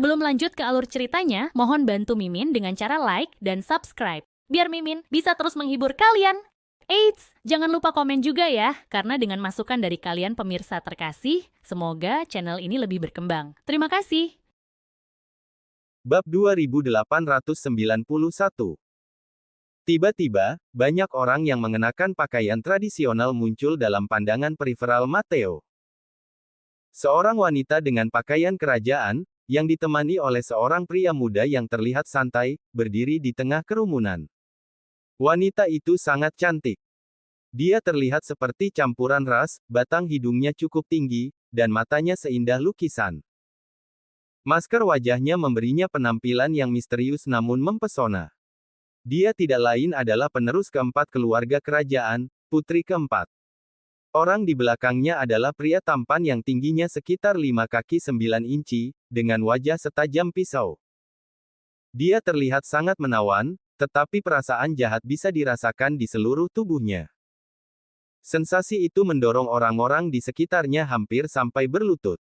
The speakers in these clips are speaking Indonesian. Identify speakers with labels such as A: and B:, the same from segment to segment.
A: Sebelum lanjut ke alur ceritanya, mohon bantu Mimin dengan cara like dan subscribe, biar Mimin bisa terus menghibur kalian. Eits, jangan lupa komen juga ya, karena dengan masukan dari kalian pemirsa terkasih, semoga channel ini lebih berkembang. Terima kasih.
B: Bab 2891. Tiba-tiba, banyak orang yang mengenakan pakaian tradisional muncul dalam pandangan periferal Matteo. Seorang wanita dengan pakaian kerajaan, yang ditemani oleh seorang pria muda yang terlihat santai, berdiri di tengah kerumunan. Wanita itu sangat cantik. Dia terlihat seperti campuran ras, batang hidungnya cukup tinggi, dan matanya seindah lukisan. Masker wajahnya memberinya penampilan yang misterius namun mempesona. Dia tidak lain adalah penerus keempat keluarga kerajaan, putri keempat. Orang di belakangnya adalah pria tampan yang tingginya sekitar 5 kaki 9 inci, dengan wajah setajam pisau. Dia terlihat sangat menawan, tetapi perasaan jahat bisa dirasakan di seluruh tubuhnya. Sensasi itu mendorong orang-orang di sekitarnya hampir sampai berlutut.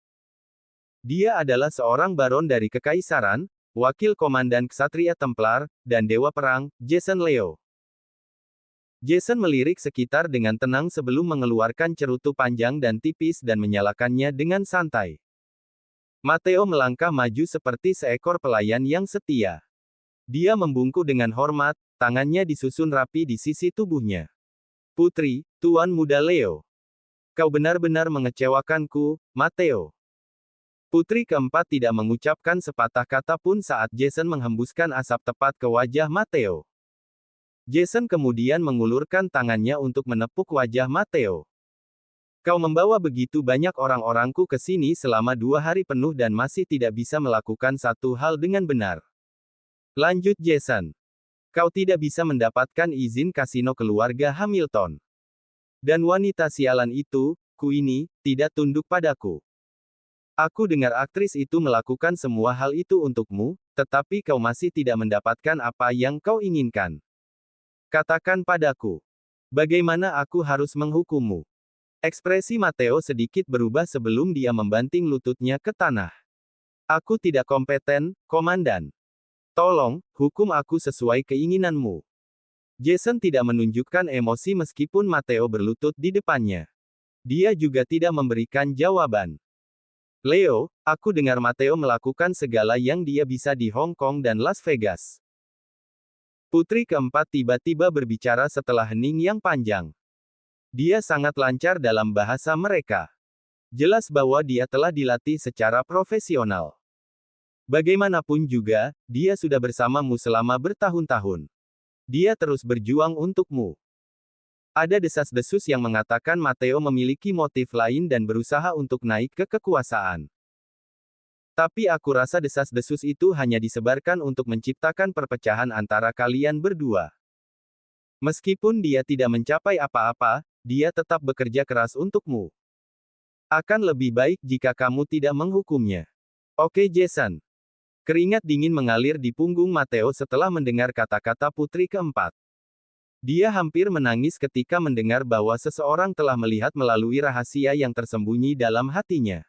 B: Dia adalah seorang baron dari kekaisaran, wakil komandan Ksatria Templar, dan Dewa Perang, Jason Leo. Jason melirik sekitar dengan tenang sebelum mengeluarkan cerutu panjang dan tipis dan menyalakannya dengan santai. Matteo melangkah maju seperti seekor pelayan yang setia. Dia membungkuk dengan hormat, tangannya disusun rapi di sisi tubuhnya. Putri, Tuan Muda Leo. Kau benar-benar mengecewakanku, Matteo. Putri keempat tidak mengucapkan sepatah kata pun saat Jason menghembuskan asap tepat ke wajah Matteo. Jason kemudian mengulurkan tangannya untuk menepuk wajah Matteo. Kau membawa begitu banyak orang-orangku ke sini selama 2 hari penuh dan masih tidak bisa melakukan satu hal dengan benar. Lanjut Jason. Kau tidak bisa mendapatkan izin kasino keluarga Hamilton. Dan wanita sialan itu, Queenie, tidak tunduk padaku. Aku dengar aktris itu melakukan semua hal itu untukmu, tetapi kau masih tidak mendapatkan apa yang kau inginkan. Katakan padaku, bagaimana aku harus menghukummu? Ekspresi Matteo sedikit berubah sebelum dia membanting lututnya ke tanah. Aku tidak kompeten, komandan. Tolong, hukum aku sesuai keinginanmu. Jason tidak menunjukkan emosi meskipun Matteo berlutut di depannya. Dia juga tidak memberikan jawaban. Leo, aku dengar Matteo melakukan segala yang dia bisa di Hong Kong dan Las Vegas. Putri keempat tiba-tiba berbicara setelah hening yang panjang. Dia sangat lancar dalam bahasa mereka. Jelas bahwa dia telah dilatih secara profesional. Bagaimanapun juga, dia sudah bersamamu selama bertahun-tahun. Dia terus berjuang untukmu. Ada desas-desus yang mengatakan Matteo memiliki motif lain dan berusaha untuk naik ke kekuasaan. Tapi aku rasa desas-desus itu hanya disebarkan untuk menciptakan perpecahan antara kalian berdua. Meskipun dia tidak mencapai apa-apa, dia tetap bekerja keras untukmu. Akan lebih baik jika kamu tidak menghukumnya. Oke Jason. Keringat dingin mengalir di punggung Matteo setelah mendengar kata-kata putri keempat. Dia hampir menangis ketika mendengar bahwa seseorang telah melihat melalui rahasia yang tersembunyi dalam hatinya.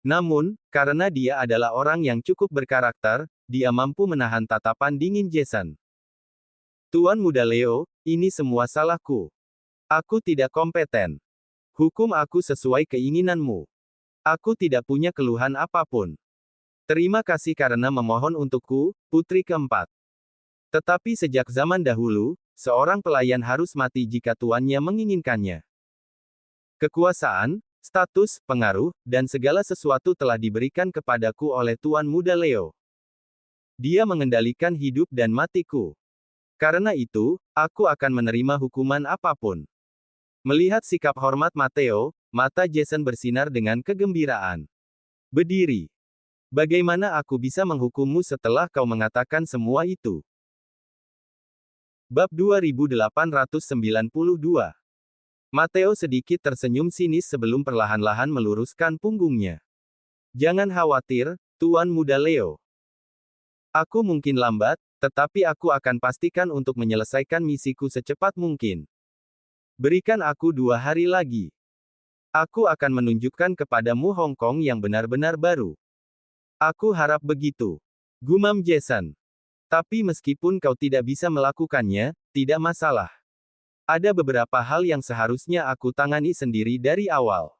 B: Namun, karena dia adalah orang yang cukup berkarakter, dia mampu menahan tatapan dingin Jason. Tuan Muda Leo, ini semua salahku. Aku tidak kompeten. Hukum aku sesuai keinginanmu. Aku tidak punya keluhan apapun. Terima kasih karena memohon untukku, putri keempat. Tetapi sejak zaman dahulu, seorang pelayan harus mati jika tuannya menginginkannya. Kekuasaan, status, pengaruh, dan segala sesuatu telah diberikan kepadaku oleh Tuan Muda Leo. Dia mengendalikan hidup dan matiku. Karena itu, aku akan menerima hukuman apapun. Melihat sikap hormat Matteo, mata Jason bersinar dengan kegembiraan. Berdiri. Bagaimana aku bisa menghukummu setelah kau mengatakan semua itu? Bab 2892. Matteo sedikit tersenyum sinis sebelum perlahan-lahan meluruskan punggungnya. Jangan khawatir, Tuan Muda Leo. Aku mungkin lambat, tetapi aku akan pastikan untuk menyelesaikan misiku secepat mungkin. Berikan aku 2 hari lagi. Aku akan menunjukkan kepadamu Hong Kong yang benar-benar baru. Aku harap begitu. Gumam Jason. Tapi meskipun kau tidak bisa melakukannya, tidak masalah. Ada beberapa hal yang seharusnya aku tangani sendiri dari awal.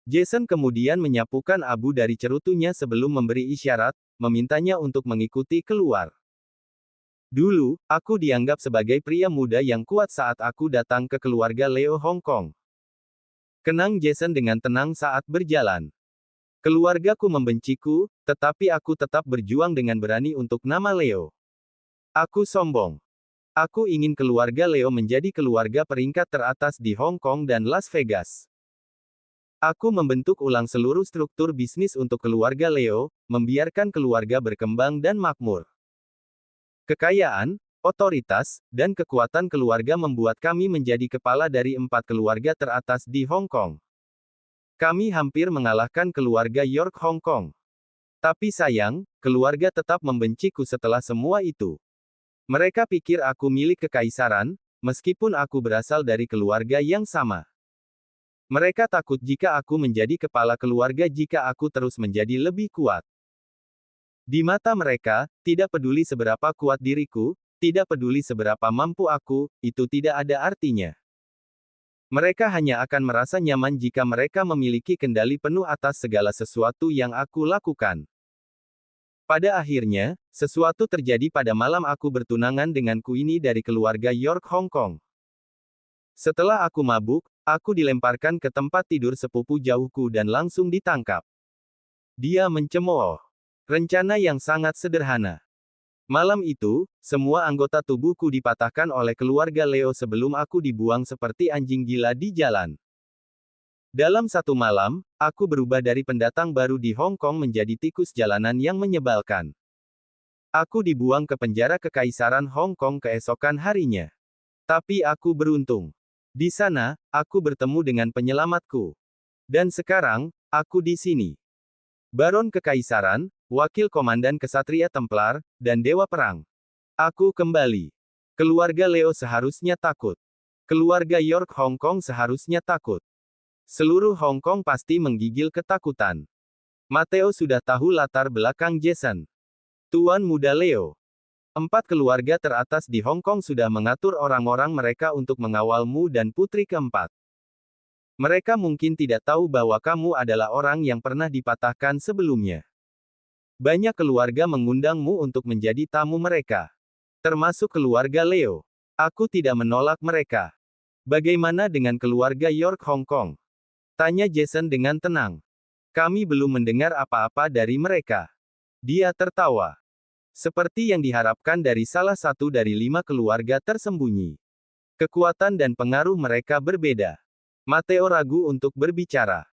B: Jason kemudian menyapukan abu dari cerutunya sebelum memberi isyarat, memintanya untuk mengikuti keluar. Dulu, aku dianggap sebagai pria muda yang kuat saat aku datang ke keluarga Leo Hong Kong. Kenang Jason dengan tenang saat berjalan. Keluargaku membenciku, tetapi aku tetap berjuang dengan berani untuk nama Leo. Aku sombong. Aku ingin keluarga Leo menjadi keluarga peringkat teratas di Hong Kong dan Las Vegas. Aku membentuk ulang seluruh struktur bisnis untuk keluarga Leo, membiarkan keluarga berkembang dan makmur. Kekayaan, otoritas, dan kekuatan keluarga membuat kami menjadi kepala dari 4 keluarga teratas di Hong Kong. Kami hampir mengalahkan keluarga York Hong Kong. Tapi sayang, keluarga tetap membenciku setelah semua itu. Mereka pikir aku milik kekaisaran, meskipun aku berasal dari keluarga yang sama. Mereka takut jika aku menjadi kepala keluarga jika aku terus menjadi lebih kuat. Di mata mereka, tidak peduli seberapa kuat diriku, tidak peduli seberapa mampu aku, itu tidak ada artinya. Mereka hanya akan merasa nyaman jika mereka memiliki kendali penuh atas segala sesuatu yang aku lakukan. Pada akhirnya, sesuatu terjadi pada malam aku bertunangan dengan Queenie dari keluarga York Hong Kong. Setelah aku mabuk, aku dilemparkan ke tempat tidur sepupu jauhku dan langsung ditangkap. Dia mencemooh. Rencana yang sangat sederhana. Malam itu, semua anggota tubuhku dipatahkan oleh keluarga Leo sebelum aku dibuang seperti anjing gila di jalan. Dalam satu malam, aku berubah dari pendatang baru di Hong Kong menjadi tikus jalanan yang menyebalkan. Aku dibuang ke penjara kekaisaran Hong Kong keesokan harinya. Tapi aku beruntung. Di sana, aku bertemu dengan penyelamatku. Dan sekarang, aku di sini. Baron Kekaisaran, Wakil Komandan Kesatria Templar, dan Dewa Perang. Aku kembali. Keluarga Leo seharusnya takut. Keluarga York Hong Kong seharusnya takut. Seluruh Hong Kong pasti menggigil ketakutan. Matteo sudah tahu latar belakang Jason. Tuan Muda Leo. 4 keluarga teratas di Hong Kong sudah mengatur orang-orang mereka untuk mengawalmu dan putri keempat. Mereka mungkin tidak tahu bahwa kamu adalah orang yang pernah dipatahkan sebelumnya. Banyak keluarga mengundangmu untuk menjadi tamu mereka. Termasuk keluarga Leo. Aku tidak menolak mereka. Bagaimana dengan keluarga York Hong Kong? Tanya Jason dengan tenang. Kami belum mendengar apa-apa dari mereka. Dia tertawa. Seperti yang diharapkan dari salah satu dari 5 keluarga tersembunyi. Kekuatan dan pengaruh mereka berbeda. Matteo ragu untuk berbicara.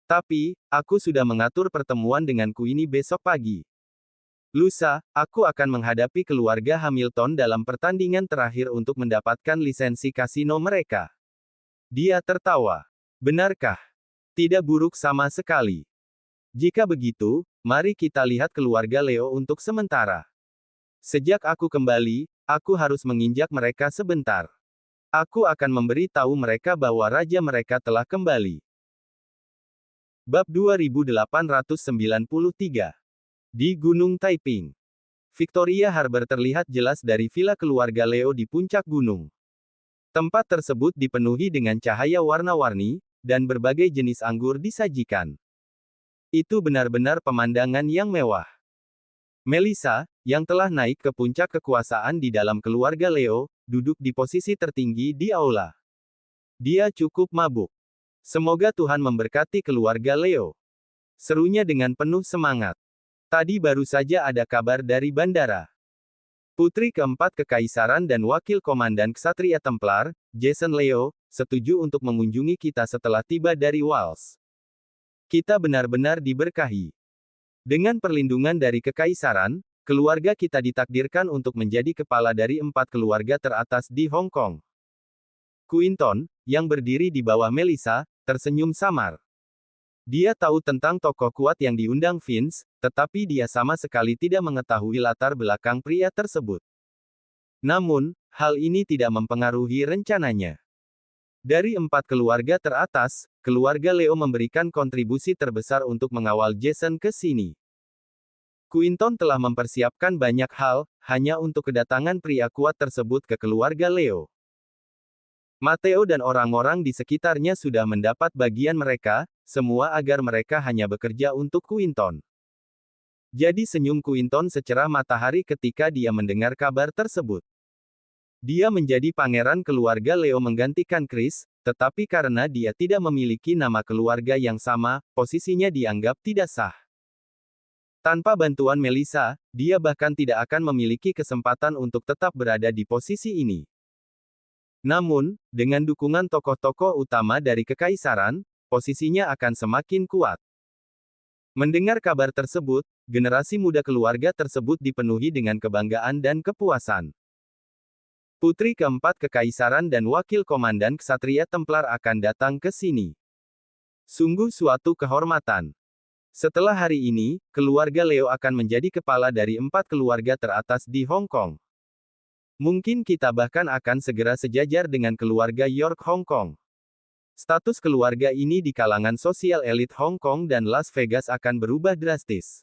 B: Tapi, aku sudah mengatur pertemuan dengan Queenie besok pagi. Lusa, aku akan menghadapi keluarga Hamilton dalam pertandingan terakhir untuk mendapatkan lisensi kasino mereka. Dia tertawa. Benarkah? Tidak buruk sama sekali. Jika begitu, mari kita lihat keluarga Leo untuk sementara. Sejak aku kembali, aku harus menginjak mereka sebentar. Aku akan memberi tahu mereka bahwa raja mereka telah kembali. Bab 2893. Di Gunung Taiping. Victoria Harbour terlihat jelas dari villa keluarga Leo di puncak gunung. Tempat tersebut dipenuhi dengan cahaya warna-warni, dan berbagai jenis anggur disajikan. Itu benar-benar pemandangan yang mewah. Melissa, yang telah naik ke puncak kekuasaan di dalam keluarga Leo, duduk di posisi tertinggi di aula. Dia cukup mabuk. Semoga Tuhan memberkati keluarga Leo. Serunya dengan penuh semangat. Tadi baru saja ada kabar dari bandara. Putri keempat Kekaisaran dan Wakil Komandan Ksatria Templar, Jason Leo, setuju untuk mengunjungi kita setelah tiba dari Wales. Kita benar-benar diberkahi. Dengan perlindungan dari Kekaisaran, keluarga kita ditakdirkan untuk menjadi kepala dari 4 keluarga teratas di Hong Kong. Quinton, yang berdiri di bawah Melissa, tersenyum samar. Dia tahu tentang tokoh kuat yang diundang Vince, tetapi dia sama sekali tidak mengetahui latar belakang pria tersebut. Namun, hal ini tidak mempengaruhi rencananya. Dari 4 keluarga teratas, keluarga Leo memberikan kontribusi terbesar untuk mengawal Jason ke sini. Quinton telah mempersiapkan banyak hal, hanya untuk kedatangan pria kuat tersebut ke keluarga Leo. Matteo dan orang-orang di sekitarnya sudah mendapat bagian mereka, semua agar mereka hanya bekerja untuk Quinton. Jadi senyum Quinton secerah matahari ketika dia mendengar kabar tersebut. Dia menjadi pangeran keluarga Leo menggantikan Chris, tetapi karena dia tidak memiliki nama keluarga yang sama, posisinya dianggap tidak sah. Tanpa bantuan Melissa, dia bahkan tidak akan memiliki kesempatan untuk tetap berada di posisi ini. Namun, dengan dukungan tokoh-tokoh utama dari kekaisaran, posisinya akan semakin kuat. Mendengar kabar tersebut, generasi muda keluarga tersebut dipenuhi dengan kebanggaan dan kepuasan. Putri keempat kekaisaran dan wakil komandan Ksatria Templar akan datang ke sini. Sungguh suatu kehormatan. Setelah hari ini, keluarga Leo akan menjadi kepala dari 4 keluarga teratas di Hong Kong. Mungkin kita bahkan akan segera sejajar dengan keluarga York Hong Kong. Status keluarga ini di kalangan sosial elit Hong Kong dan Las Vegas akan berubah drastis.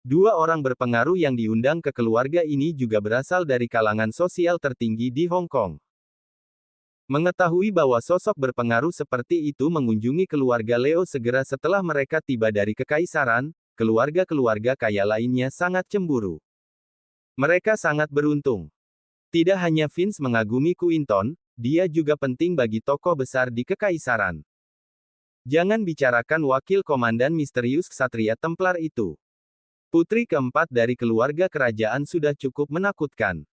B: 2 orang berpengaruh yang diundang ke keluarga ini juga berasal dari kalangan sosial tertinggi di Hong Kong. Mengetahui bahwa sosok berpengaruh seperti itu mengunjungi keluarga Leo segera setelah mereka tiba dari kekaisaran, keluarga-keluarga kaya lainnya sangat cemburu. Mereka sangat beruntung. Tidak hanya Vince mengagumi Quinton, dia juga penting bagi tokoh besar di kekaisaran. Jangan bicarakan wakil komandan misterius Ksatria Templar itu. Putri keempat dari keluarga kerajaan sudah cukup menakutkan.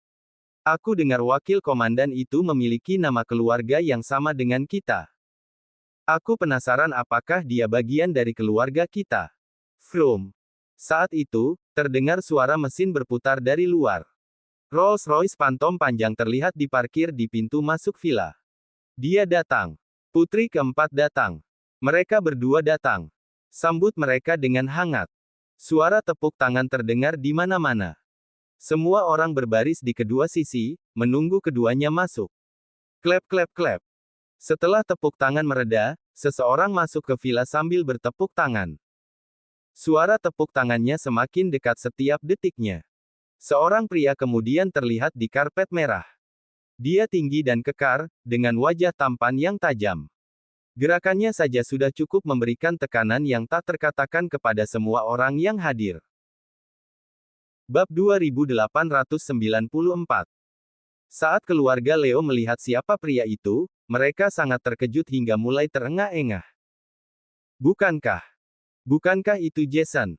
B: Aku dengar wakil komandan itu memiliki nama keluarga yang sama dengan kita. Aku penasaran apakah dia bagian dari keluarga kita. Vroom. Saat itu, terdengar suara mesin berputar dari luar. Rolls-Royce Phantom panjang terlihat diparkir di pintu masuk villa. Dia datang. Putri keempat datang. Mereka berdua datang. Sambut mereka dengan hangat. Suara tepuk tangan terdengar di mana-mana. Semua orang berbaris di kedua sisi, menunggu keduanya masuk. Klep klep klep. Setelah tepuk tangan mereda, seseorang masuk ke villa sambil bertepuk tangan. Suara tepuk tangannya semakin dekat setiap detiknya. Seorang pria kemudian terlihat di karpet merah. Dia tinggi dan kekar, dengan wajah tampan yang tajam. Gerakannya saja sudah cukup memberikan tekanan yang tak terkatakan kepada semua orang yang hadir. Bab 2894. Saat keluarga Leo melihat siapa pria itu, mereka sangat terkejut hingga mulai terengah-engah. Bukankah itu Jason?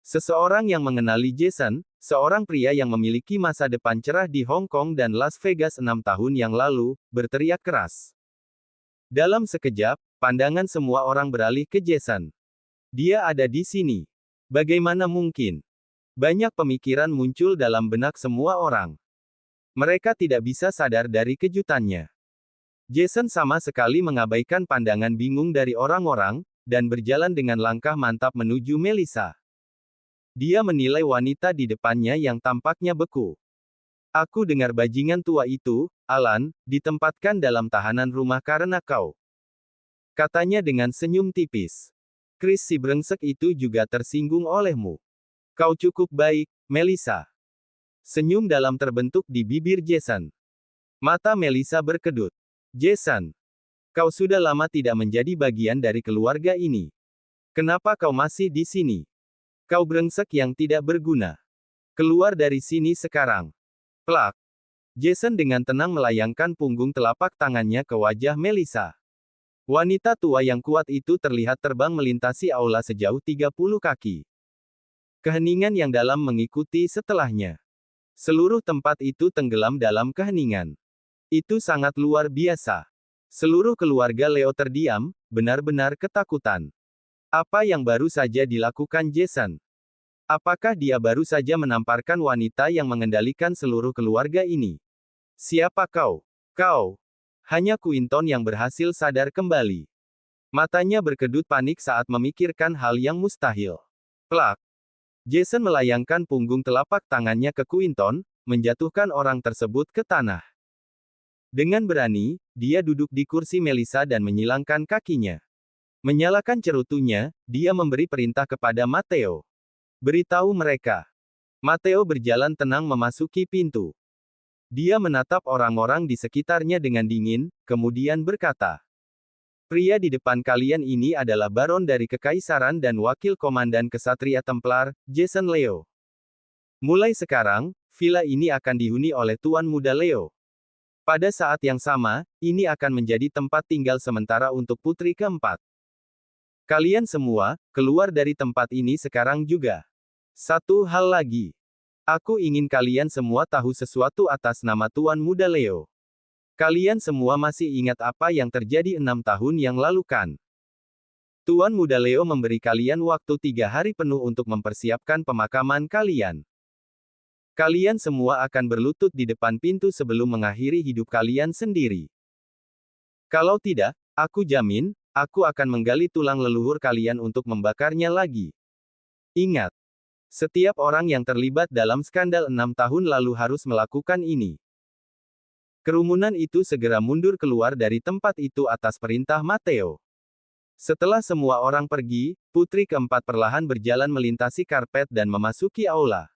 B: Seseorang yang mengenali Jason, seorang pria yang memiliki masa depan cerah di Hong Kong dan Las Vegas 6 tahun yang lalu, berteriak keras. Dalam sekejap, pandangan semua orang beralih ke Jason. Dia ada di sini. Bagaimana mungkin? Banyak pemikiran muncul dalam benak semua orang. Mereka tidak bisa sadar dari kejutannya. Jason sama sekali mengabaikan pandangan bingung dari orang-orang, dan berjalan dengan langkah mantap menuju Melissa. Dia menilai wanita di depannya yang tampaknya beku. Aku dengar bajingan tua itu, Alan, ditempatkan dalam tahanan rumah karena kau. Katanya dengan senyum tipis. Chris si brengsek itu juga tersinggung olehmu. Kau cukup baik, Melissa. Senyum dalam terbentuk di bibir Jason. Mata Melissa berkedut. Jason, kau sudah lama tidak menjadi bagian dari keluarga ini. Kenapa kau masih di sini? Kau brengsek yang tidak berguna. Keluar dari sini sekarang. Plak. Jason dengan tenang melayangkan punggung telapak tangannya ke wajah Melissa. Wanita tua yang kuat itu terlihat terbang melintasi aula sejauh 30 kaki. Keheningan yang dalam mengikuti setelahnya. Seluruh tempat itu tenggelam dalam keheningan. Itu sangat luar biasa. Seluruh keluarga Leo terdiam, benar-benar ketakutan. Apa yang baru saja dilakukan Jason? Apakah dia baru saja menamparkan wanita yang mengendalikan seluruh keluarga ini? Siapa kau? Kau. Hanya Quinton yang berhasil sadar kembali. Matanya berkedut panik saat memikirkan hal yang mustahil. Plak. Jason melayangkan punggung telapak tangannya ke Quinton, menjatuhkan orang tersebut ke tanah. Dengan berani, dia duduk di kursi Melissa dan menyilangkan kakinya. Menyalakan cerutunya, dia memberi perintah kepada Matteo. Beritahu mereka. Matteo berjalan tenang memasuki pintu. Dia menatap orang-orang di sekitarnya dengan dingin, kemudian berkata, "Pria di depan kalian ini adalah Baron dari Kekaisaran dan Wakil Komandan Kesatria Templar, Jason Leo. Mulai sekarang, villa ini akan dihuni oleh Tuan Muda Leo. Pada saat yang sama, ini akan menjadi tempat tinggal sementara untuk putri keempat. Kalian semua, keluar dari tempat ini sekarang juga. Satu hal lagi. Aku ingin kalian semua tahu sesuatu atas nama Tuan Muda Leo. Kalian semua masih ingat apa yang terjadi 6 tahun yang lalu kan? Tuan Muda Leo memberi kalian waktu 3 hari penuh untuk mempersiapkan pemakaman kalian. Kalian semua akan berlutut di depan pintu sebelum mengakhiri hidup kalian sendiri. Kalau tidak, aku jamin, aku akan menggali tulang leluhur kalian untuk membakarnya lagi. Ingat, setiap orang yang terlibat dalam skandal 6 tahun lalu harus melakukan ini." Kerumunan itu segera mundur keluar dari tempat itu atas perintah Matteo. Setelah semua orang pergi, putri keempat perlahan berjalan melintasi karpet dan memasuki aula.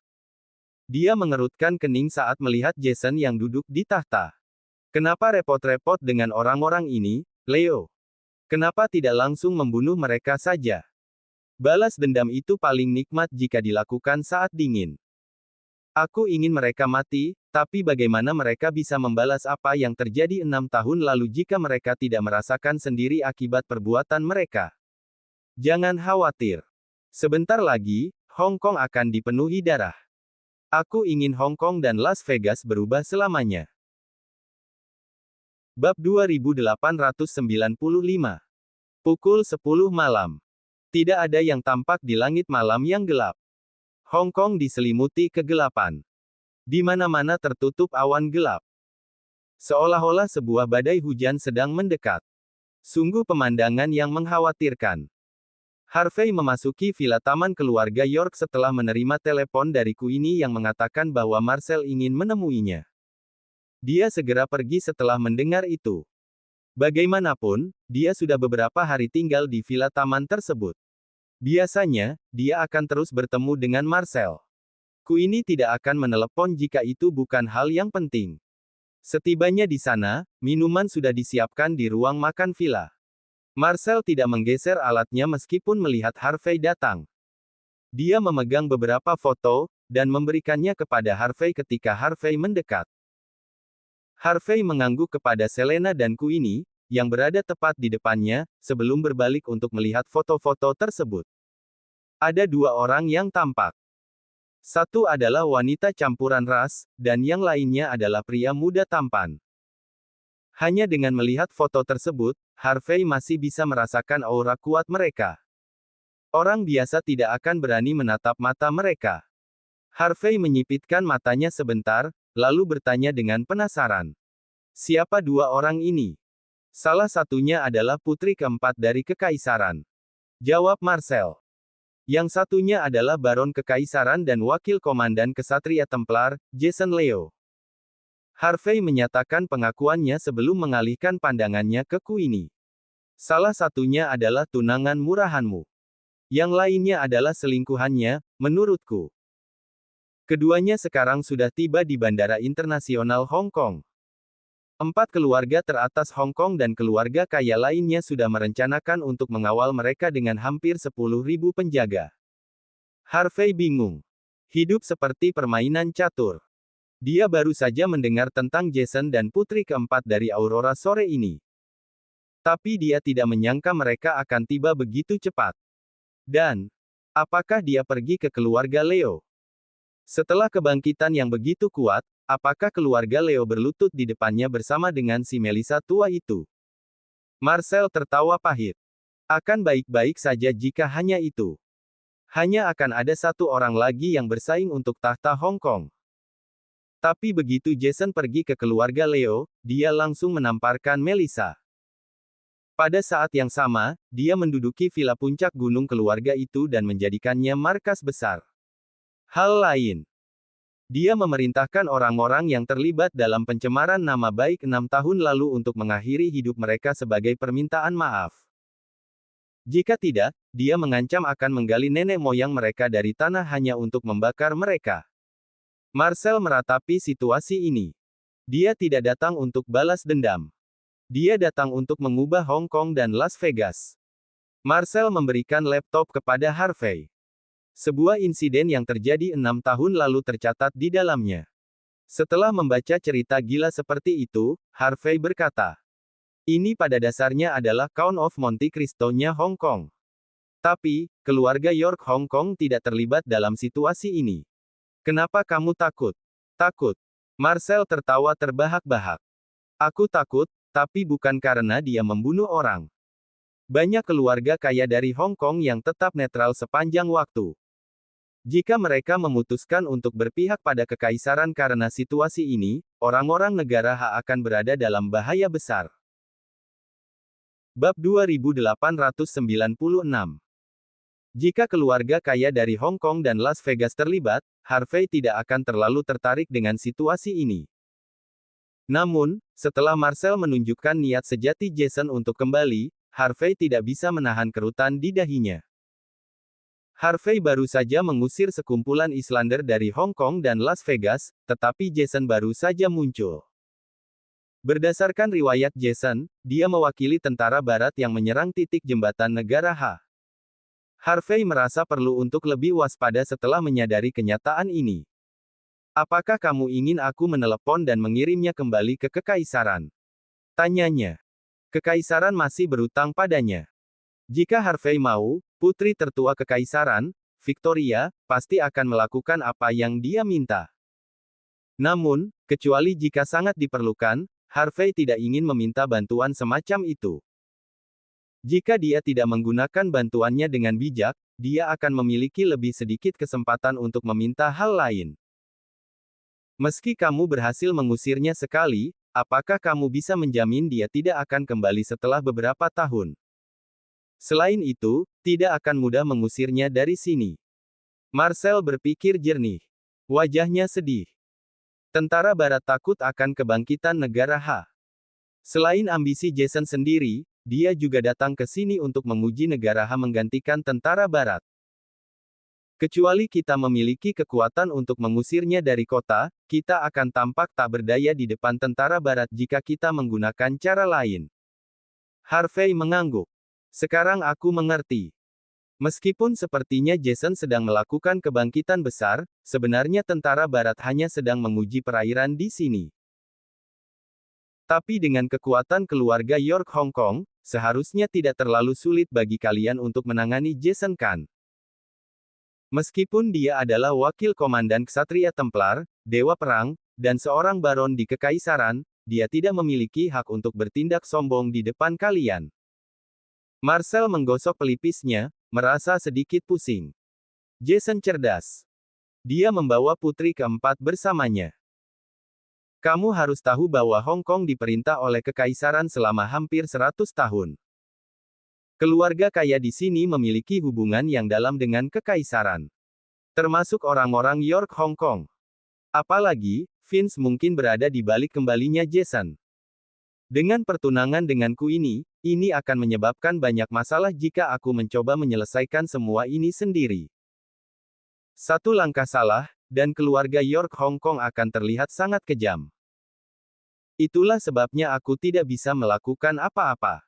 B: Dia mengerutkan kening saat melihat Jason yang duduk di tahta. "Kenapa repot-repot dengan orang-orang ini, Leo? Kenapa tidak langsung membunuh mereka saja? Balas dendam itu paling nikmat jika dilakukan saat dingin. Aku ingin mereka mati, tapi bagaimana mereka bisa membalas apa yang terjadi 6 tahun lalu jika mereka tidak merasakan sendiri akibat perbuatan mereka? Jangan khawatir. Sebentar lagi, Hong Kong akan dipenuhi darah. Aku ingin Hong Kong dan Las Vegas berubah selamanya." Bab 2895. Pukul 10 malam. Tidak ada yang tampak di langit malam yang gelap. Hong Kong diselimuti kegelapan. Di mana-mana tertutup awan gelap. Seolah-olah sebuah badai hujan sedang mendekat. Sungguh pemandangan yang mengkhawatirkan. Harvey memasuki villa taman keluarga York setelah menerima telepon dari Queenie yang mengatakan bahwa Marcel ingin menemuinya. Dia segera pergi setelah mendengar itu. Bagaimanapun, dia sudah beberapa hari tinggal di villa taman tersebut. Biasanya, dia akan terus bertemu dengan Marcel. Queenie tidak akan menelepon jika itu bukan hal yang penting. Setibanya di sana, minuman sudah disiapkan di ruang makan villa. Marcel tidak menggeser alatnya meskipun melihat Harvey datang. Dia memegang beberapa foto, dan memberikannya kepada Harvey ketika Harvey mendekat. Harvey mengangguk kepada Selena dan Queenie, yang berada tepat di depannya, sebelum berbalik untuk melihat foto-foto tersebut. Ada 2 orang yang tampak. Satu adalah wanita campuran ras, dan yang lainnya adalah pria muda tampan. Hanya dengan melihat foto tersebut, Harvey masih bisa merasakan aura kuat mereka. Orang biasa tidak akan berani menatap mata mereka. Harvey menyipitkan matanya sebentar, lalu bertanya dengan penasaran. "Siapa 2 orang ini?" "Salah satunya adalah putri keempat dari Kekaisaran," jawab Marcel. "Yang satunya adalah Baron Kekaisaran dan Wakil Komandan Kesatria Templar, Jason Leo." Harvey menyatakan pengakuannya sebelum mengalihkan pandangannya ke Queenie. "Salah satunya adalah tunangan murahanmu. Yang lainnya adalah selingkuhannya, menurutku. Keduanya sekarang sudah tiba di Bandara Internasional Hong Kong. 4 keluarga teratas Hong Kong dan keluarga kaya lainnya sudah merencanakan untuk mengawal mereka dengan hampir 10.000 penjaga." Harvey bingung. Hidup seperti permainan catur. Dia baru saja mendengar tentang Jason dan putri keempat dari Aurora sore ini. Tapi dia tidak menyangka mereka akan tiba begitu cepat. Dan, apakah dia pergi ke keluarga Leo? Setelah kebangkitan yang begitu kuat, apakah keluarga Leo berlutut di depannya bersama dengan si Melissa tua itu? Marcel tertawa pahit. Akan baik-baik saja jika hanya itu. Hanya akan ada 1 orang lagi yang bersaing untuk tahta Hong Kong. Tapi begitu Jason pergi ke keluarga Leo, dia langsung menamparkan Melissa. Pada saat yang sama, dia menduduki villa puncak gunung keluarga itu dan menjadikannya markas besar. Hal lain. Dia memerintahkan orang-orang yang terlibat dalam pencemaran nama baik 6 tahun lalu untuk mengakhiri hidup mereka sebagai permintaan maaf. Jika tidak, dia mengancam akan menggali nenek moyang mereka dari tanah hanya untuk membakar mereka. Marcel meratapi situasi ini. Dia tidak datang untuk balas dendam. Dia datang untuk mengubah Hong Kong dan Las Vegas. Marcel memberikan laptop kepada Harvey. Sebuah insiden yang terjadi 6 tahun lalu tercatat di dalamnya. Setelah membaca cerita gila seperti itu, Harvey berkata, "Ini pada dasarnya adalah Count of Monte Cristo-nya Hong Kong. Tapi, keluarga York Hong Kong tidak terlibat dalam situasi ini. Kenapa kamu takut?" "Takut." Marcel tertawa terbahak-bahak. "Aku takut, tapi bukan karena dia membunuh orang. Banyak keluarga kaya dari Hong Kong yang tetap netral sepanjang waktu. Jika mereka memutuskan untuk berpihak pada kekaisaran karena situasi ini, orang-orang negara H akan berada dalam bahaya besar." Bab 2896. Jika keluarga kaya dari Hong Kong dan Las Vegas terlibat, Harvey tidak akan terlalu tertarik dengan situasi ini. Namun, setelah Marcel menunjukkan niat sejati Jason untuk kembali, Harvey tidak bisa menahan kerutan di dahinya. Harvey baru saja mengusir sekumpulan Islander dari Hong Kong dan Las Vegas, tetapi Jason baru saja muncul. Berdasarkan riwayat Jason, dia mewakili tentara barat yang menyerang titik jembatan negara H. Harvey merasa perlu untuk lebih waspada setelah menyadari kenyataan ini. "Apakah kamu ingin aku menelepon dan mengirimnya kembali ke kekaisaran?" tanyanya. Kekaisaran masih berutang padanya. Jika Harvey mau, putri tertua kekaisaran, Victoria, pasti akan melakukan apa yang dia minta. Namun, kecuali jika sangat diperlukan, Harvey tidak ingin meminta bantuan semacam itu. Jika dia tidak menggunakan bantuannya dengan bijak, dia akan memiliki lebih sedikit kesempatan untuk meminta hal lain. "Meski kamu berhasil mengusirnya sekali, apakah kamu bisa menjamin dia tidak akan kembali setelah beberapa tahun? Selain itu, tidak akan mudah mengusirnya dari sini." Marcel berpikir jernih. Wajahnya sedih. Tentara Barat takut akan kebangkitan negara H. Selain ambisi Jason sendiri, dia juga datang ke sini untuk menguji negara H menggantikan tentara Barat. "Kecuali kita memiliki kekuatan untuk mengusirnya dari kota, kita akan tampak tak berdaya di depan tentara Barat jika kita menggunakan cara lain." Harvey mengangguk. "Sekarang aku mengerti. Meskipun sepertinya Jason sedang melakukan kebangkitan besar, sebenarnya tentara Barat hanya sedang menguji perairan di sini. Tapi dengan kekuatan keluarga York Hong Kong, seharusnya tidak terlalu sulit bagi kalian untuk menangani Jason Khan. Meskipun dia adalah wakil komandan Ksatria Templar, Dewa Perang, dan seorang baron di kekaisaran, dia tidak memiliki hak untuk bertindak sombong di depan kalian." Marcel menggosok pelipisnya, merasa sedikit pusing. Jason cerdas. Dia membawa putri keempat bersamanya. "Kamu harus tahu bahwa Hong Kong diperintah oleh kekaisaran selama hampir 100 tahun. Keluarga kaya di sini memiliki hubungan yang dalam dengan kekaisaran. Termasuk orang-orang York Hong Kong. Apalagi, Vince mungkin berada di balik kembalinya Jason. Dengan pertunangan denganku ini akan menyebabkan banyak masalah jika aku mencoba menyelesaikan semua ini sendiri. Satu langkah salah, dan keluarga York Hong Kong akan terlihat sangat kejam. Itulah sebabnya aku tidak bisa melakukan apa-apa.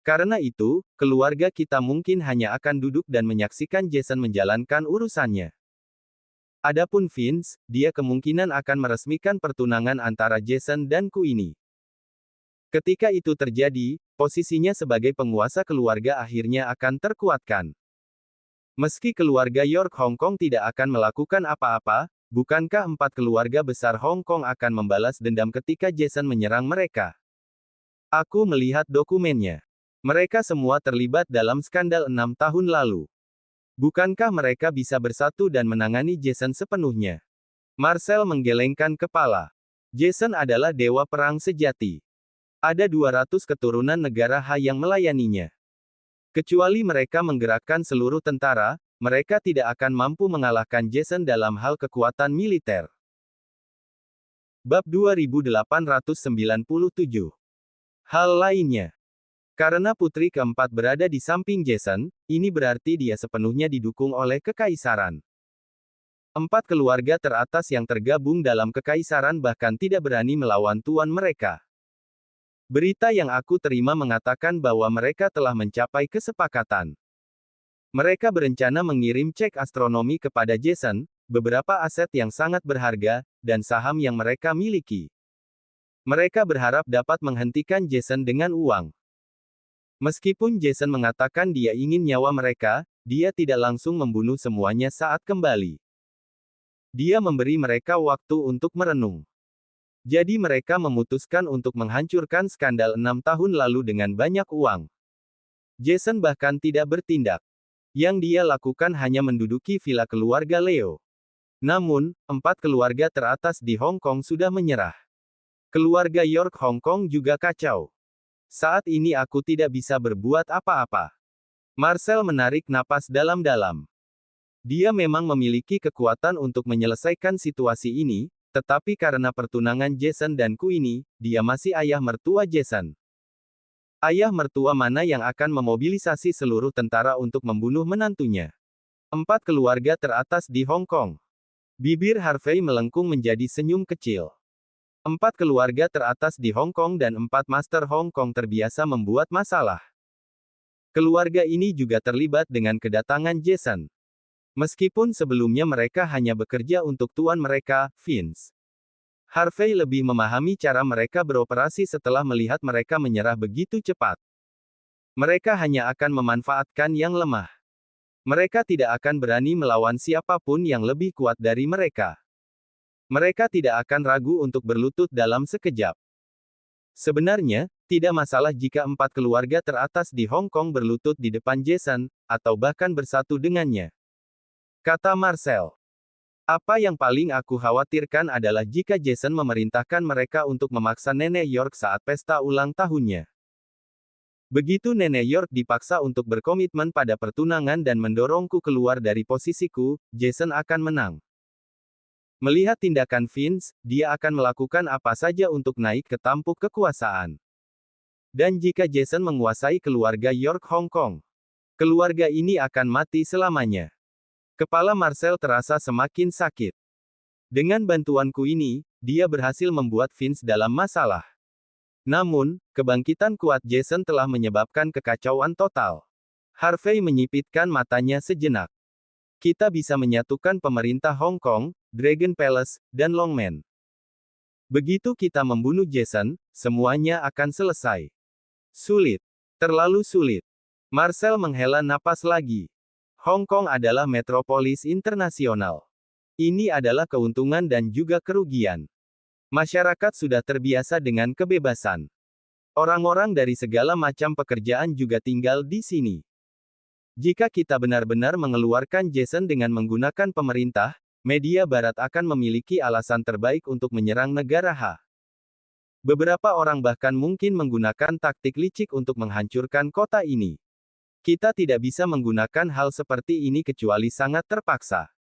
B: Karena itu, keluarga kita mungkin hanya akan duduk dan menyaksikan Jason menjalankan urusannya. Adapun Vince, dia kemungkinan akan meresmikan pertunangan antara Jason dan ku ini. Ketika itu terjadi, posisinya sebagai penguasa keluarga akhirnya akan terkuatkan. Meski keluarga York Hong Kong tidak akan melakukan apa-apa, bukankah 4 keluarga besar Hong Kong akan membalas dendam ketika Jason menyerang mereka? Aku melihat dokumennya. Mereka semua terlibat dalam skandal 6 tahun lalu. Bukankah mereka bisa bersatu dan menangani Jason sepenuhnya? Marcel menggelengkan kepala. Jason adalah dewa perang sejati. Ada 200 keturunan negara H yang melayaninya. Kecuali mereka menggerakkan seluruh tentara, mereka tidak akan mampu mengalahkan Jason dalam hal kekuatan militer. Bab 2897. Hal lainnya. Karena putri keempat berada di samping Jason, ini berarti dia sepenuhnya didukung oleh kekaisaran. 4 keluarga teratas yang tergabung dalam kekaisaran bahkan tidak berani melawan tuan mereka. Berita yang aku terima mengatakan bahwa mereka telah mencapai kesepakatan. Mereka berencana mengirim cek astronomi kepada Jason, beberapa aset yang sangat berharga, dan saham yang mereka miliki. Mereka berharap dapat menghentikan Jason dengan uang. Meskipun Jason mengatakan dia ingin nyawa mereka, dia tidak langsung membunuh semuanya saat kembali. Dia memberi mereka waktu untuk merenung. Jadi mereka memutuskan untuk menghancurkan skandal 6 tahun lalu dengan banyak uang. Jason bahkan tidak bertindak. Yang dia lakukan hanya menduduki villa keluarga Leo. Namun, 4 keluarga teratas di Hong Kong sudah menyerah. Keluarga York Hong Kong juga kacau. Saat ini aku tidak bisa berbuat apa-apa. Marcel menarik napas dalam-dalam. Dia memang memiliki kekuatan untuk menyelesaikan situasi ini, tetapi karena pertunangan Jason dan Queenie, dia masih ayah mertua Jason. Ayah mertua mana yang akan memobilisasi seluruh tentara untuk membunuh menantunya? 4 keluarga teratas di Hong Kong. Bibir Harvey melengkung menjadi senyum kecil. 4 keluarga teratas di Hong Kong dan 4 master Hong Kong terbiasa membuat masalah. Keluarga ini juga terlibat dengan kedatangan Jason. Meskipun sebelumnya mereka hanya bekerja untuk tuan mereka, Vince. Harvey lebih memahami cara mereka beroperasi setelah melihat mereka menyerah begitu cepat. Mereka hanya akan memanfaatkan yang lemah. Mereka tidak akan berani melawan siapapun yang lebih kuat dari mereka. Mereka tidak akan ragu untuk berlutut dalam sekejap. Sebenarnya, tidak masalah jika 4 keluarga teratas di Hong Kong berlutut di depan Jason, atau bahkan bersatu dengannya. Kata Marcel. Apa yang paling aku khawatirkan adalah jika Jason memerintahkan mereka untuk memaksa Nenek York saat pesta ulang tahunnya. Begitu Nenek York dipaksa untuk berkomitmen pada pertunangan dan mendorongku keluar dari posisiku, Jason akan menang. Melihat tindakan Vince, dia akan melakukan apa saja untuk naik ke tampuk kekuasaan. Dan jika Jason menguasai keluarga York Hong Kong, keluarga ini akan mati selamanya. Kepala Marcel terasa semakin sakit. Dengan bantuanku ini, dia berhasil membuat Vince dalam masalah. Namun, kebangkitan kuat Jason telah menyebabkan kekacauan total. Harvey menyipitkan matanya sejenak. Kita bisa menyatukan pemerintah Hong Kong, Dragon Palace, dan Longman. Begitu kita membunuh Jason, semuanya akan selesai. Sulit. Terlalu sulit. Marcel menghela napas lagi. Hong Kong adalah metropolis internasional. Ini adalah keuntungan dan juga kerugian. Masyarakat sudah terbiasa dengan kebebasan. Orang-orang dari segala macam pekerjaan juga tinggal di sini. Jika kita benar-benar mengeluarkan Jason dengan menggunakan pemerintah, media Barat akan memiliki alasan terbaik untuk menyerang negara H. Beberapa orang bahkan mungkin menggunakan taktik licik untuk menghancurkan kota ini. Kita tidak bisa menggunakan hal seperti ini kecuali sangat terpaksa.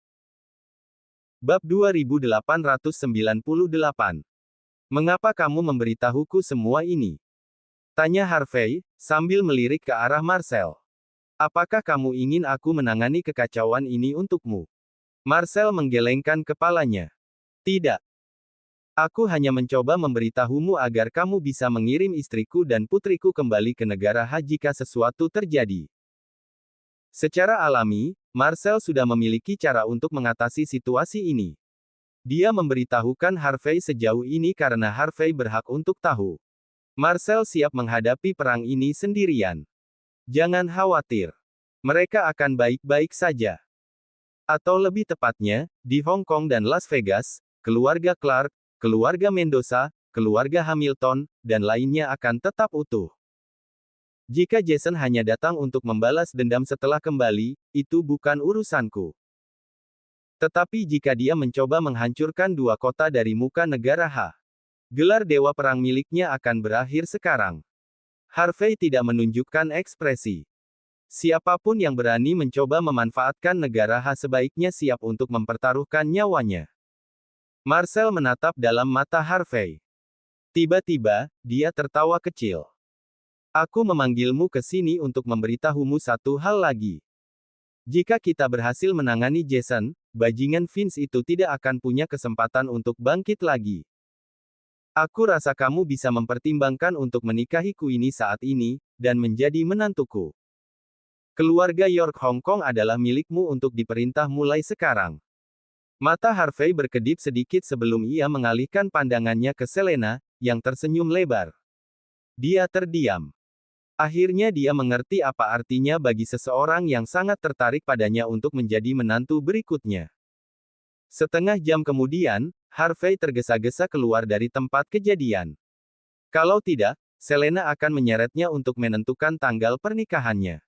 B: Bab 2898. Mengapa kamu memberitahuku semua ini? Tanya Harvey, sambil melirik ke arah Marcel. Apakah kamu ingin aku menangani kekacauan ini untukmu? Marcel menggelengkan kepalanya. Tidak. Aku hanya mencoba memberitahumu agar kamu bisa mengirim istriku dan putriku kembali ke negara H jika sesuatu terjadi. Secara alami, Marcel sudah memiliki cara untuk mengatasi situasi ini. Dia memberitahukan Harvey sejauh ini karena Harvey berhak untuk tahu. Marcel siap menghadapi perang ini sendirian. Jangan khawatir. Mereka akan baik-baik saja. Atau lebih tepatnya, di Hong Kong dan Las Vegas, keluarga Clark, keluarga Mendoza, keluarga Hamilton, dan lainnya akan tetap utuh. Jika Jason hanya datang untuk membalas dendam setelah kembali, itu bukan urusanku. Tetapi jika dia mencoba menghancurkan 2 kota dari muka negara H, gelar dewa perang miliknya akan berakhir sekarang. Harvey tidak menunjukkan ekspresi. Siapapun yang berani mencoba memanfaatkan negara H sebaiknya siap untuk mempertaruhkan nyawanya. Marcel menatap dalam mata Harvey. Tiba-tiba, dia tertawa kecil. Aku memanggilmu ke sini untuk memberitahumu satu hal lagi. Jika kita berhasil menangani Jason, bajingan Vince itu tidak akan punya kesempatan untuk bangkit lagi. Aku rasa kamu bisa mempertimbangkan untuk menikahi Queenie saat ini, dan menjadi menantuku. Keluarga York Hong Kong adalah milikmu untuk diperintah mulai sekarang. Mata Harvey berkedip sedikit sebelum ia mengalihkan pandangannya ke Selena, yang tersenyum lebar. Dia terdiam. Akhirnya dia mengerti apa artinya bagi seseorang yang sangat tertarik padanya untuk menjadi menantu berikutnya. Setengah jam kemudian, Harvey tergesa-gesa keluar dari tempat kejadian. Kalau tidak, Selena akan menyeretnya untuk menentukan tanggal pernikahannya.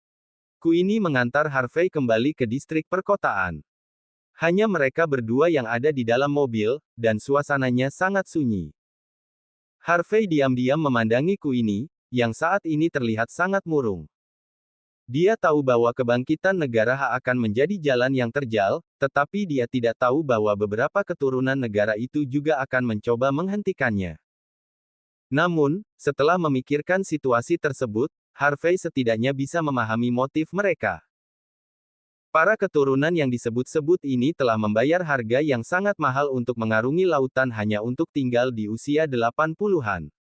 B: Queenie mengantar Harvey kembali ke distrik perkotaan. Hanya mereka berdua yang ada di dalam mobil, dan suasananya sangat sunyi. Harvey diam-diam memandangi Queenie, yang saat ini terlihat sangat murung. Dia tahu bahwa kebangkitan negara Ha akan menjadi jalan yang terjal, tetapi dia tidak tahu bahwa beberapa keturunan negara itu juga akan mencoba menghentikannya. Namun, setelah memikirkan situasi tersebut, Harvey setidaknya bisa memahami motif mereka. Para keturunan yang disebut-sebut ini telah membayar harga yang sangat mahal untuk mengarungi lautan hanya untuk tinggal di usia 80-an.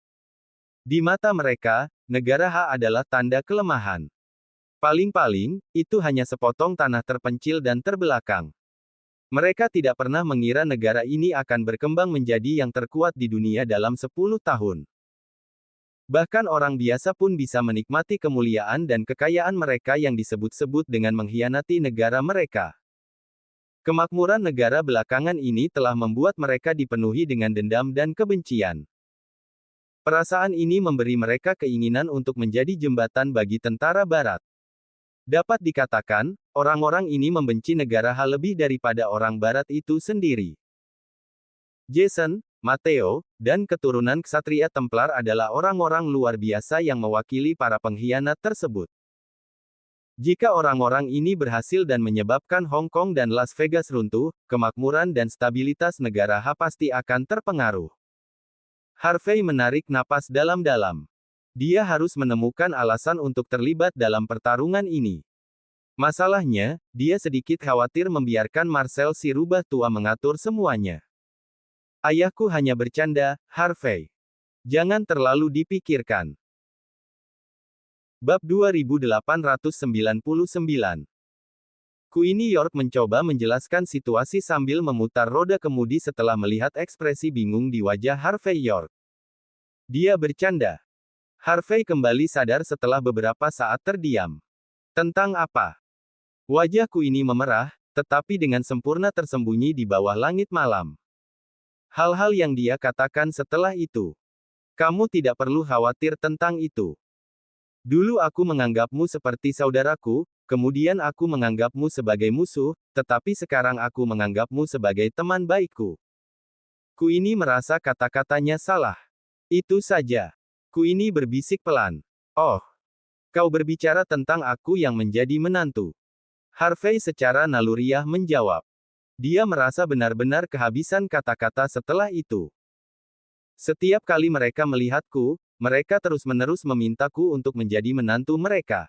B: Di mata mereka, negara Ha adalah tanda kelemahan. Paling-paling, itu hanya sepotong tanah terpencil dan terbelakang. Mereka tidak pernah mengira negara ini akan berkembang menjadi yang terkuat di dunia dalam 10 tahun. Bahkan orang biasa pun bisa menikmati kemuliaan dan kekayaan mereka yang disebut-sebut dengan mengkhianati negara mereka. Kemakmuran negara belakangan ini telah membuat mereka dipenuhi dengan dendam dan kebencian. Perasaan ini memberi mereka keinginan untuk menjadi jembatan bagi tentara Barat. Dapat dikatakan, orang-orang ini membenci negara Ha lebih daripada orang Barat itu sendiri. Jason, Matteo, dan keturunan Ksatria Templar adalah orang-orang luar biasa yang mewakili para pengkhianat tersebut. Jika orang-orang ini berhasil dan menyebabkan Hong Kong dan Las Vegas runtuh, kemakmuran dan stabilitas negara Ha pasti akan terpengaruh. Harvey menarik napas dalam-dalam. Dia harus menemukan alasan untuk terlibat dalam pertarungan ini. Masalahnya, dia sedikit khawatir membiarkan Marcel si rubah tua mengatur semuanya. Ayahku hanya bercanda, Harvey. Jangan terlalu dipikirkan. Bab 2899. Queenie York mencoba menjelaskan situasi sambil memutar roda kemudi setelah melihat ekspresi bingung di wajah Harvey York. Dia bercanda. Harvey kembali sadar setelah beberapa saat terdiam. Tentang apa? Wajah Queenie memerah, tetapi dengan sempurna tersembunyi di bawah langit malam. Hal-hal yang dia katakan setelah itu. Kamu tidak perlu khawatir tentang itu. Dulu aku menganggapmu seperti saudaraku, kemudian aku menganggapmu sebagai musuh, tetapi sekarang aku menganggapmu sebagai teman baikku. Queenie merasa kata-katanya salah. Itu saja. Queenie berbisik pelan. Oh. Kau berbicara tentang aku yang menjadi menantu. Harvey secara naluriah menjawab. Dia merasa benar-benar kehabisan kata-kata setelah itu. Setiap kali mereka melihatku, mereka terus-menerus memintaku untuk menjadi menantu mereka.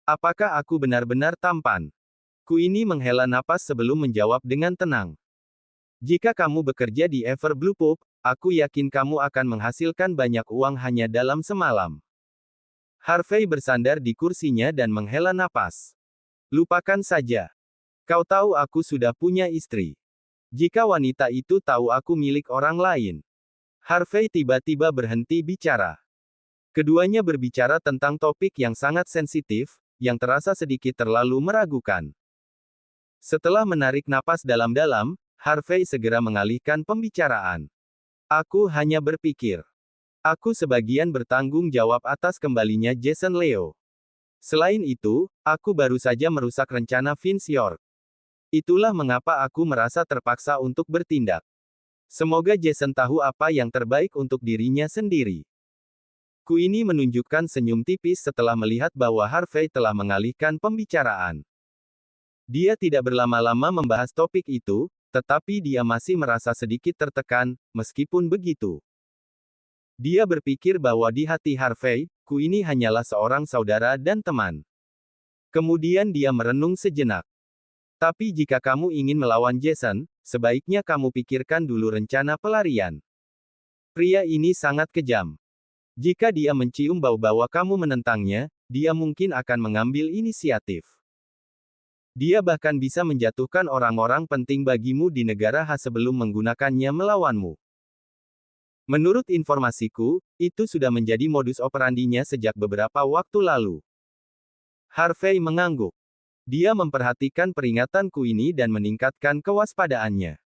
B: Apakah aku benar-benar tampan? Queenie menghela napas sebelum menjawab dengan tenang. Jika kamu bekerja di Everblue Pub, aku yakin kamu akan menghasilkan banyak uang hanya dalam semalam. Harvey bersandar di kursinya dan menghela napas. Lupakan saja. Kau tahu aku sudah punya istri. Jika wanita itu tahu aku milik orang lain. Harvey tiba-tiba berhenti bicara. Keduanya berbicara tentang topik yang sangat sensitif, yang terasa sedikit terlalu meragukan. Setelah menarik napas dalam-dalam, Harvey segera mengalihkan pembicaraan. Aku hanya berpikir. Aku sebagian bertanggung jawab atas kembalinya Jason Leo. Selain itu, aku baru saja merusak rencana Vince York. Itulah mengapa aku merasa terpaksa untuk bertindak. Semoga Jason tahu apa yang terbaik untuk dirinya sendiri. Queenie menunjukkan senyum tipis setelah melihat bahwa Harvey telah mengalihkan pembicaraan. Dia tidak berlama-lama membahas topik itu, tetapi dia masih merasa sedikit tertekan, meskipun begitu. Dia berpikir bahwa di hati Harvey, Queenie hanyalah seorang saudara dan teman. Kemudian dia merenung sejenak. Tapi jika kamu ingin melawan Jason, sebaiknya kamu pikirkan dulu rencana pelarian. Pria ini sangat kejam. Jika dia mencium bau bahwa kamu menentangnya, dia mungkin akan mengambil inisiatif. Dia bahkan bisa menjatuhkan orang-orang penting bagimu di negara H sebelum menggunakannya melawanmu. Menurut informasiku, itu sudah menjadi modus operandinya sejak beberapa waktu lalu. Harvey mengangguk. Dia memperhatikan peringatan Queenie dan meningkatkan kewaspadaannya.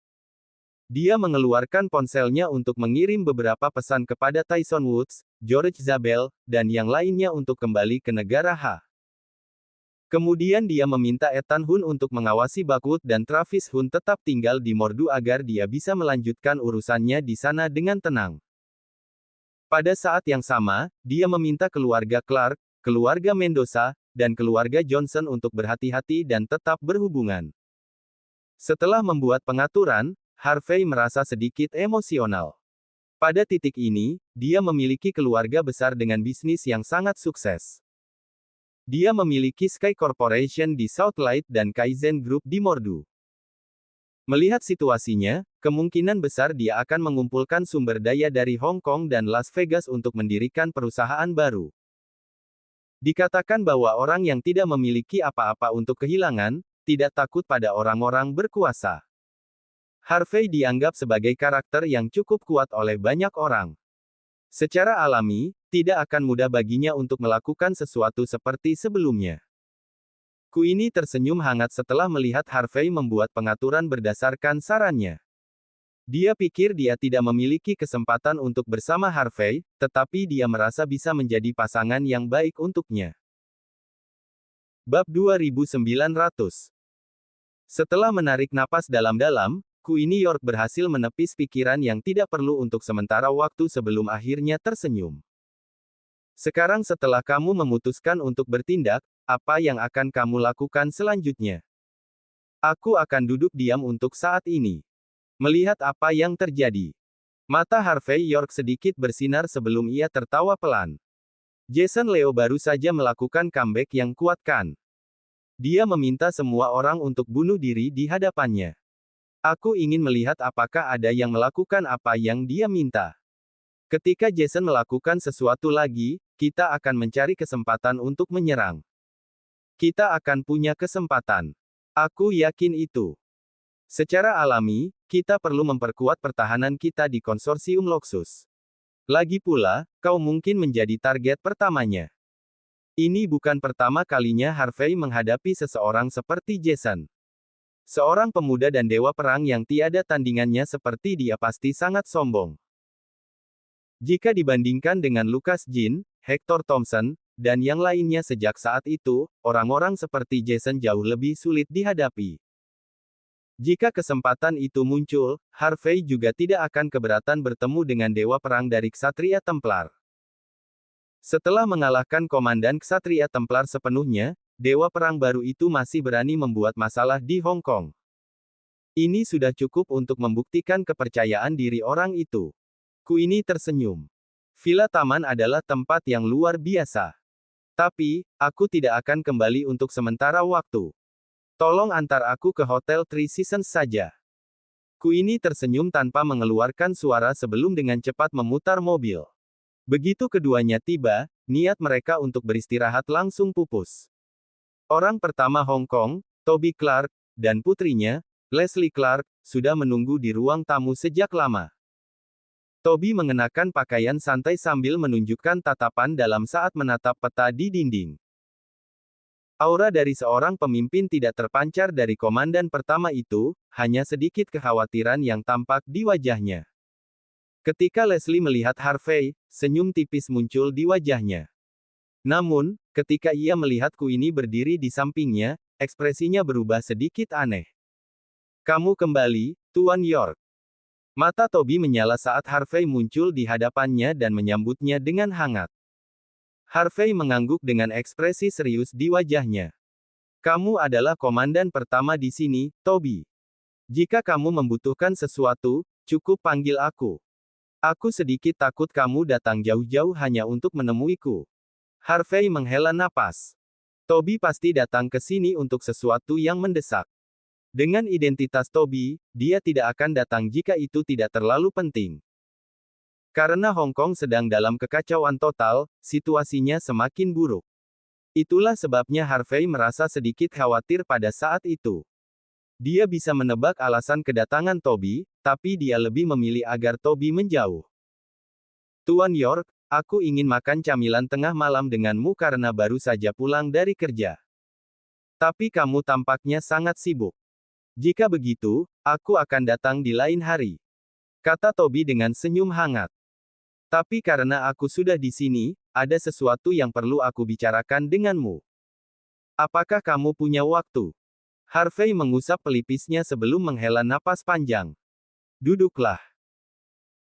B: Dia mengeluarkan ponselnya untuk mengirim beberapa pesan kepada Tyson Woods, George Zabel, dan yang lainnya untuk kembali ke negara H. Kemudian dia meminta Ethan Hunt untuk mengawasi Buckwood dan Travis Hunt tetap tinggal di Mordu agar dia bisa melanjutkan urusannya di sana dengan tenang. Pada saat yang sama, dia meminta keluarga Clark, keluarga Mendoza, dan keluarga Johnson untuk berhati-hati dan tetap berhubungan. Setelah membuat pengaturan, Harvey merasa sedikit emosional. Pada titik ini, dia memiliki keluarga besar dengan bisnis yang sangat sukses. Dia memiliki Sky Corporation di Southlight dan Kaizen Group di Mordu. Melihat situasinya, kemungkinan besar dia akan mengumpulkan sumber daya dari Hong Kong dan Las Vegas untuk mendirikan perusahaan baru. Dikatakan bahwa orang yang tidak memiliki apa-apa untuk kehilangan, tidak takut pada orang-orang berkuasa. Harvey dianggap sebagai karakter yang cukup kuat oleh banyak orang. Secara alami, tidak akan mudah baginya untuk melakukan sesuatu seperti sebelumnya. Queenie tersenyum hangat setelah melihat Harvey membuat pengaturan berdasarkan sarannya. Dia pikir dia tidak memiliki kesempatan untuk bersama Harvey, tetapi dia merasa bisa menjadi pasangan yang baik untuknya. Bab 2900. Setelah menarik napas dalam-dalam, Queenie York berhasil menepis pikiran yang tidak perlu untuk sementara waktu sebelum akhirnya tersenyum. Sekarang setelah kamu memutuskan untuk bertindak, apa yang akan kamu lakukan selanjutnya? Aku akan duduk diam untuk saat ini. Melihat apa yang terjadi. Mata Harvey York sedikit bersinar sebelum ia tertawa pelan. Jason Leo baru saja melakukan comeback yang kuat kan? Dia meminta semua orang untuk bunuh diri di hadapannya. Aku ingin melihat apakah ada yang melakukan apa yang dia minta. Ketika Jason melakukan sesuatu lagi, kita akan mencari kesempatan untuk menyerang. Kita akan punya kesempatan. Aku yakin itu. Secara alami, kita perlu memperkuat pertahanan kita di konsorsium Loxus. Lagi pula, kau mungkin menjadi target pertamanya. Ini bukan pertama kalinya Harvey menghadapi seseorang seperti Jason. Seorang pemuda dan dewa perang yang tiada tandingannya seperti dia pasti sangat sombong. Jika dibandingkan dengan Lucas Jean, Hector Thompson, dan yang lainnya sejak saat itu, orang-orang seperti Jason jauh lebih sulit dihadapi. Jika kesempatan itu muncul, Harvey juga tidak akan keberatan bertemu dengan dewa perang dari Ksatria Templar. Setelah mengalahkan komandan Ksatria Templar sepenuhnya, dewa perang baru itu masih berani membuat masalah di Hong Kong. Ini sudah cukup untuk membuktikan kepercayaan diri orang itu. Queenie tersenyum. Villa Taman adalah tempat yang luar biasa. Tapi, aku tidak akan kembali untuk sementara waktu. Tolong antar aku ke Hotel Three Seasons saja. Queenie tersenyum tanpa mengeluarkan suara sebelum dengan cepat memutar mobil. Begitu keduanya tiba, niat mereka untuk beristirahat langsung pupus. Orang pertama Hong Kong, Toby Clark, dan putrinya, Leslie Clark, sudah menunggu di ruang tamu sejak lama. Toby mengenakan pakaian santai sambil menunjukkan tatapan dalam saat menatap peta di dinding. Aura dari seorang pemimpin tidak terpancar dari komandan pertama itu, hanya sedikit kekhawatiran yang tampak di wajahnya. Ketika Leslie melihat Harvey, senyum tipis muncul di wajahnya. Namun, ketika ia melihat Queenie berdiri di sampingnya, ekspresinya berubah sedikit aneh. Kamu kembali, Tuan York. Mata Toby menyala saat Harvey muncul di hadapannya dan menyambutnya dengan hangat. Harvey mengangguk dengan ekspresi serius di wajahnya. Kamu adalah komandan pertama di sini, Toby. Jika kamu membutuhkan sesuatu, cukup panggil aku. Aku sedikit takut kamu datang jauh-jauh hanya untuk menemuiku. Harvey menghela napas. Toby pasti datang ke sini untuk sesuatu yang mendesak. Dengan identitas Toby, dia tidak akan datang jika itu tidak terlalu penting. Karena Hong Kong sedang dalam kekacauan total, situasinya semakin buruk. Itulah sebabnya Harvey merasa sedikit khawatir pada saat itu. Dia bisa menebak alasan kedatangan Toby, tapi dia lebih memilih agar Toby menjauh. Tuan York, aku ingin makan camilan tengah malam denganmu karena baru saja pulang dari kerja. Tapi kamu tampaknya sangat sibuk. Jika begitu, aku akan datang di lain hari. Kata Toby dengan senyum hangat. Tapi karena aku sudah di sini, ada sesuatu yang perlu aku bicarakan denganmu. Apakah kamu punya waktu? Harvey mengusap pelipisnya sebelum menghela napas panjang. Duduklah.